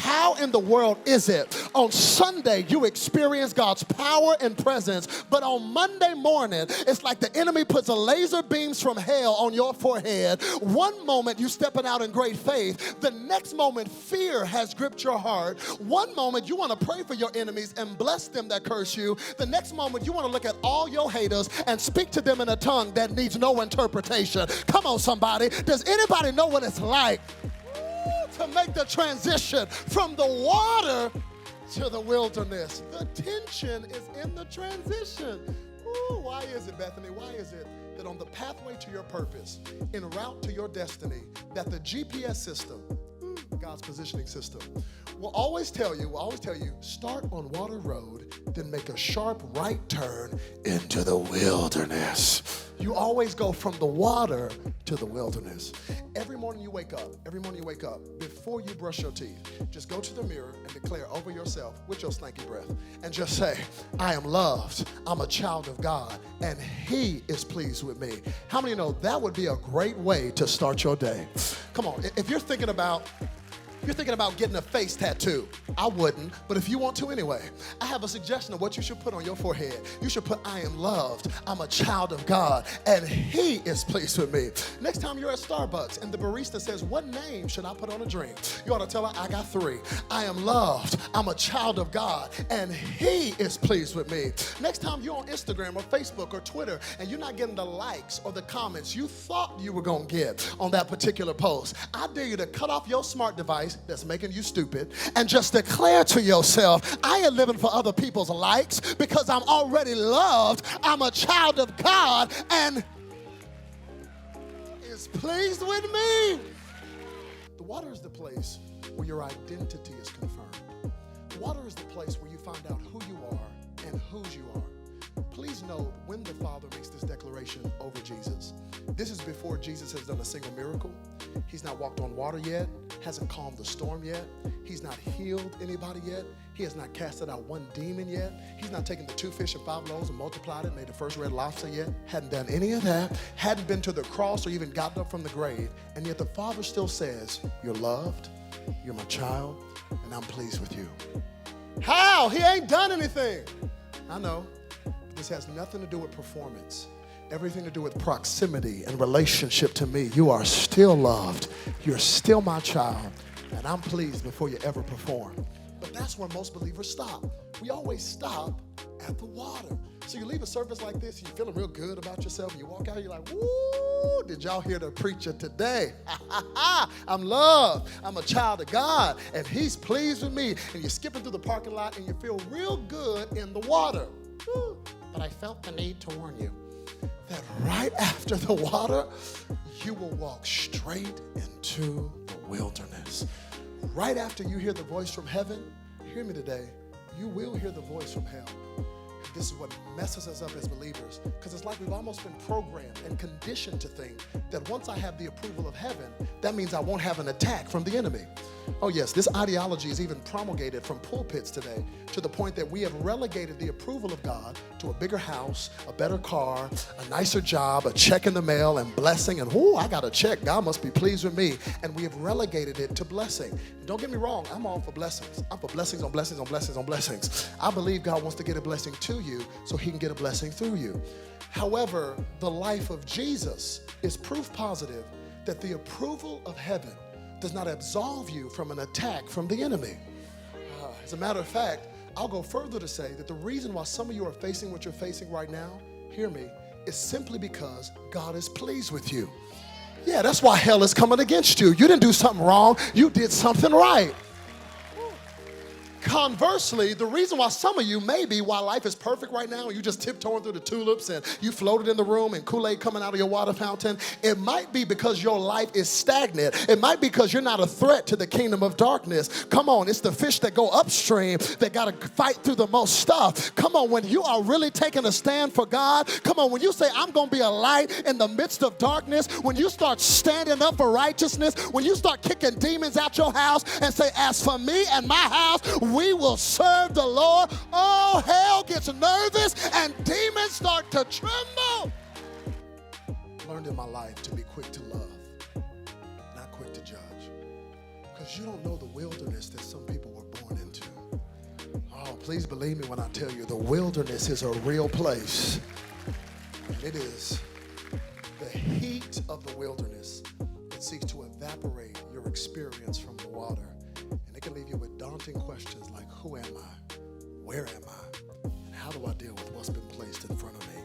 How in the world is it on Sunday you experience God's power and presence, but on Monday morning, it's like the enemy puts a laser beams from hell on your forehead. One moment you stepping out in great faith. The next moment fear has gripped your heart. One moment you want to pray for your enemies and bless them that curse you. The next moment you want to look at all your haters and speak to them in a tongue that needs no interpretation. Come on, somebody. Does anybody know what it's like to make the transition from the water to the wilderness? The tension is in the transition. Ooh, why is it, Bethany? Why is it that on the pathway to your purpose, en route to your destiny, that the GPS system, God's positioning system, will always tell you, start on Water Road, then make a sharp right turn into the wilderness. You always go from the water to the wilderness. Every morning you wake up, before you brush your teeth, just go to the mirror and declare over yourself with your stanky breath and just say, I am loved, I'm a child of God, and He is pleased with me. How many know that would be a great way to start your day? Come on, if you're thinking about getting a face tattoo, I wouldn't, but if you want to anyway, I have a suggestion of what you should put on your forehead. You should put, I am loved, I'm a child of God, and He is pleased with me. Next time you're at Starbucks and the barista says, what name should I put on a drink? You ought to tell her, I got 3. I am loved, I'm a child of God, and He is pleased with me. Next time you're on Instagram or Facebook or Twitter and you're not getting the likes or the comments you thought you were going to get on that particular post, I dare you to cut off your smart device that's making you stupid and just declare to yourself, I ain't living for other people's likes because I'm already loved. I'm a child of God and is pleased with me. The water is the place where your identity is confirmed. The water is the place where you find out who you are and whose you are. Please note when the Father makes this declaration over Jesus, this is before Jesus has done a single miracle. He's not walked on water yet, hasn't calmed the storm yet. He's not healed anybody yet. He has not casted out one demon yet. He's not taken the 2 fish and 5 loaves and multiplied it, made the first red lobster yet. Hadn't done any of that. Hadn't been to the cross or even gotten up from the grave. And yet the Father still says, you're loved, you're my child, and I'm pleased with you. How? He ain't done anything. I know. This has nothing to do with performance. Everything to do with proximity and relationship to me. You are still loved. You're still my child. And I'm pleased before you ever perform. But that's where most believers stop. We always stop at the water. So you leave a service like this, you're feeling real good about yourself, and you walk out, you're like, woo, did y'all hear the preacher today? I'm loved. I'm a child of God, and He's pleased with me. And you're skipping through the parking lot, and you feel real good in the water. Woo. But I felt the need to warn you that right after the water, you will walk straight into the wilderness. Right after you hear the voice from heaven, hear me today, you will hear the voice from hell. This is what messes us up as believers, because it's like we've almost been programmed and conditioned to think that once I have the approval of heaven, that means I won't have an attack from the enemy. Oh yes, this ideology is even promulgated from pulpits today to the point that we have relegated the approval of God to a bigger house, a better car, a nicer job, a check in the mail, and blessing, and I got a check, God must be pleased with me, and we have relegated it to blessing. And don't get me wrong, I'm all for blessings. I'm for blessings on blessings on blessings on blessings. I believe God wants to get a blessing to you so He can get a blessing through you. However, the life of Jesus is proof positive that the approval of heaven does not absolve you from an attack from the enemy. As a matter of fact, I'll go further to say that the reason why some of you are facing what you're facing right now, hear me, is simply because God is pleased with you. Yeah, that's why hell is coming against you. You didn't do something wrong, you did something right. Conversely, the reason why some of you, maybe why life is perfect right now, and you just tiptoeing through the tulips and you floated in the room and Kool-Aid coming out of your water fountain, it might be because your life is stagnant. It might be because you're not a threat to the kingdom of darkness. Come on, it's the fish that go upstream that got to fight through the most stuff. Come on, when you are really taking a stand for God, come on, when you say, I'm going to be a light in the midst of darkness, when you start standing up for righteousness, when you start kicking demons out your house and say, as for me and my house, we will serve the Lord. Oh, hell gets nervous and demons start to tremble. Learned in my life to be quick to love, not quick to judge. Because Because you don't know the wilderness that some people were born into. Oh, please believe me when I tell you, the wilderness is a real place. And it is the heat of the wilderness that seeks to evaporate your experience from the water. And it can leave you with daunting questions like, who am I? Where am I? And how do I deal with what's been placed in front of me?